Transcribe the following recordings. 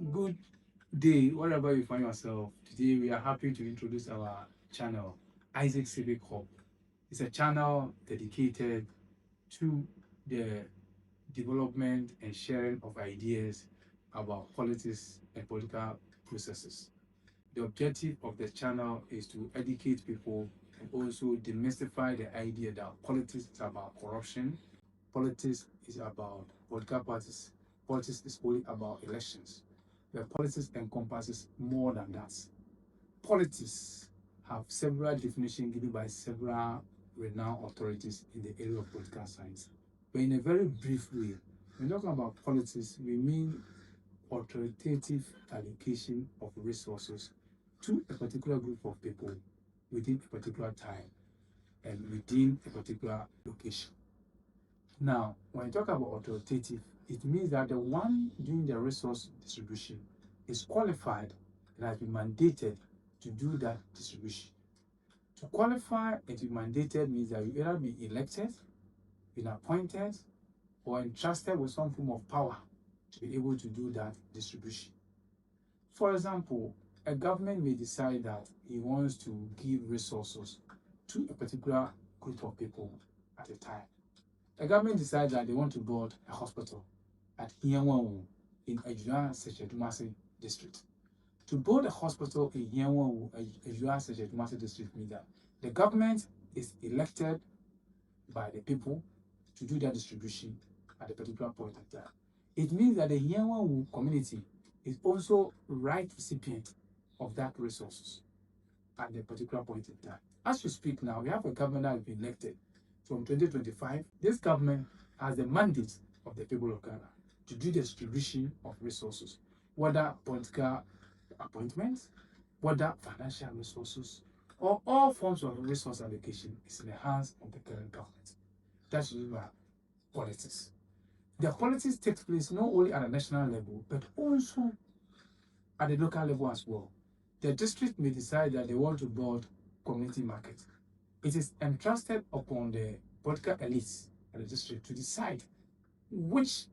Good day, wherever you find yourself. Today, we are happy to introduce our channel, Civic Hub. It's a channel dedicated to the development and sharing of ideas about politics and political processes. The objective of the channel is to educate people and also demystify the idea that politics is about corruption, politics is about political parties, politics is only about elections. The politics encompasses more than that. Politics have several definitions given by several renowned authorities in the area of political science. But in a very brief way, when talking about politics, we mean authoritative allocation of resources to a particular group of people within a particular time and within a particular location. Now, when you talk about authoritative, it means that the one doing the resource distribution is qualified and has been mandated to do that distribution. To qualify and to be mandated means that you either be elected, been appointed, or entrusted with some form of power to be able to do that distribution. For example, a government may decide that he wants to give resources to a particular group of people at a time. The government decides that they want to build a hospital at Hienwanwu in Ejura Secedumase district. To build a hospital in Hienwanwu, Ejura Secedumase district means that the government is elected by the people to do that distribution at a particular point in time. It means that the Hienwanwu community is also right recipient of that resources at the particular point in time. As we speak now, we have a government that has been elected from 2025. This government has the mandate of the people of Ghana to do the distribution of resources, whether political appointments, whether financial resources, or all forms of resource allocation is in the hands of the current government. That's politics. The politics takes place not only at a national level, but also at the local level as well. The district may decide that they want to build community market. It is entrusted upon the political elites at the district to decide which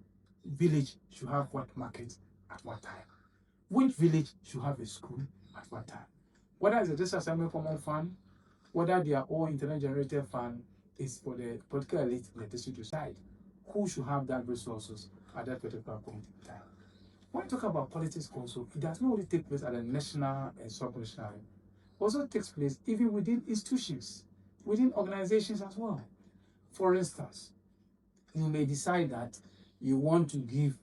village should have what market at what time, which village should have a school at what time. Whether it's a district assembly common fund, whether they are all internet generated fund, is for the political elite in the district to decide who should have that resources at that particular point in time. When we talk about politics also, it does not only take place at a national and sub-national level. It also takes place even within institutions, within organizations as well. For instance, you may decide that you want to give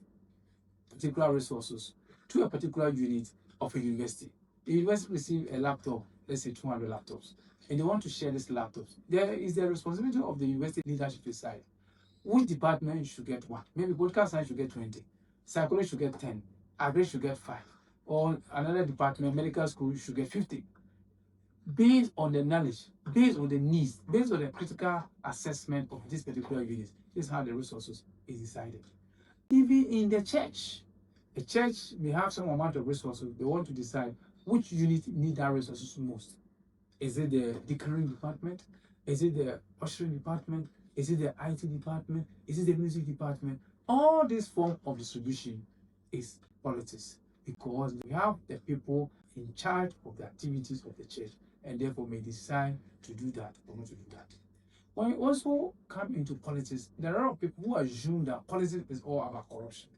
particular resources to a particular unit of a university. The university receives a laptop, let's say 200 laptops, and they want to share these laptops. There is the responsibility of the university leadership to decide which department should get one. Maybe political science should get 20, psychology should get 10, agri should get 5, or another department, medical school, should get 50. Based on the knowledge, based on the needs, based on the critical assessment of this particular unit, this is how the resources is decided. Even in the church, a church may have some amount of resources. They want to decide which unit need that resources most. Is it the decorating department? Is it the ushering department? Is it the IT department? Is it the music department? All this form of distribution is politics because we have the people in charge of the activities of the church and therefore may decide to do that or not to do that. When we also come into politics, there are a lot of people who assume that politics is all about corruption.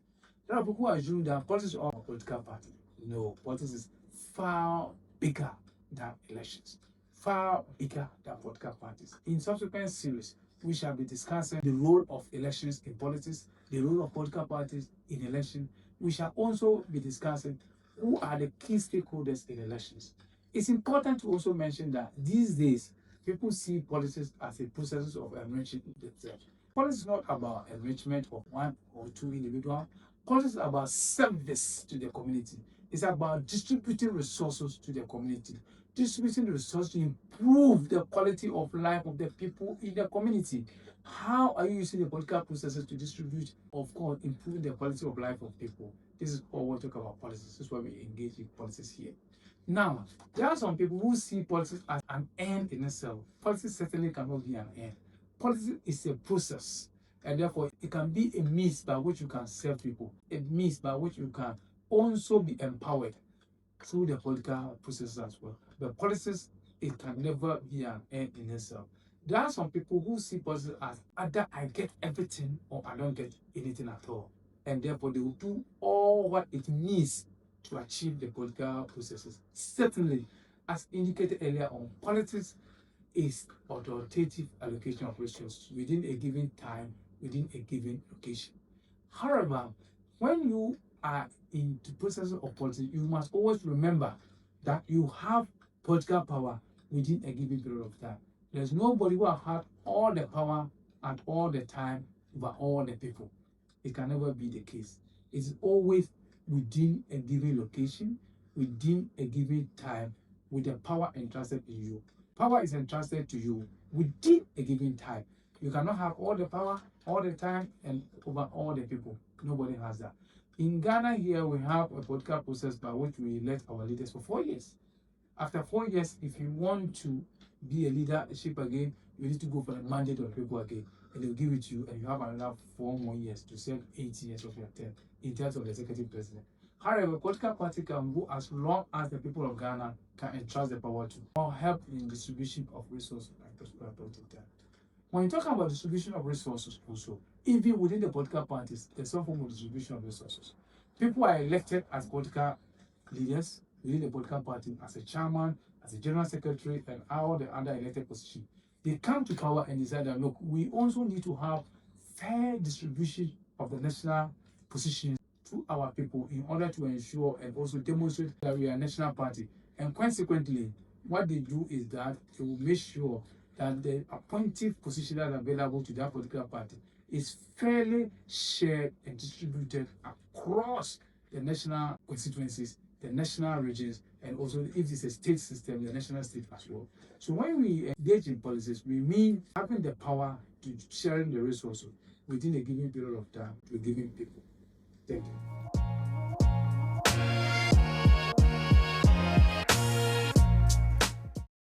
There are people who assume that politics is all about political party. No, politics is far bigger than elections, far bigger than political parties. In subsequent series, we shall be discussing the role of elections in politics, the role of political parties in election. We shall also be discussing who are the key stakeholders in elections. It's important to also mention that these days, people see politics as a process of enriching themselves. Politics is not about enrichment of one or two individuals. Politics is about service to the community. It's about distributing resources to the community, distributing the resources to improve the quality of life of the people in the community. How are you using the political processes to distribute, of course, improving the quality of life of people? This is all we talk about politics. This is why we engage in politics here. Now, there are some people who see politics as an end in itself. Politics certainly cannot be an end. Politics is a process, and therefore it can be a means by which you can serve people, a means by which you can also be empowered through the political processes as well. But policies, it can never be an end in itself. There are some people who see politics as either I get everything or I don't get anything at all. And therefore, they will do all what it needs to achieve the political processes. Certainly, as indicated earlier on, politics is authoritative allocation of resources within a given time, within a given location. However, when you are in the process of politics, you must always remember that you have political power within a given period of time. There's nobody who has had all the power at all the time over all the people. It can never be the case. It's always within a given location, within a given time, with the power entrusted in you. Power is entrusted to you within a given time. You cannot have all the power all the time and over all the people. Nobody has that. In Ghana here, we have a political process by which we elect our leaders for 4 years. After 4 years, if you want to be a leadership again, you need to go for the mandate of the people again. And they'll give it to you, and you have another 4 more years to serve 8 years of your term in terms of the executive president. However, a political party can go as long as the people of Ghana can entrust the power to, or help in distribution of resources like those political time. When you talk about distribution of resources also, even within the political parties, there's some form of distribution of resources. People are elected as political leaders within the political party as a chairman, as a general secretary, and all the other elected positions. They come to power and decide that, look, we also need to have fair distribution of the national positions to our people in order to ensure and also demonstrate that we are a national party. And consequently, what they do is that they will make sure that the appointive position that are available to that political party is fairly shared and distributed across the national constituencies, the national regions, and also if it's a state system, the national state as well. So when we engage in policies, we mean having the power to sharing the resources within a given period of time to a given people. Thank you.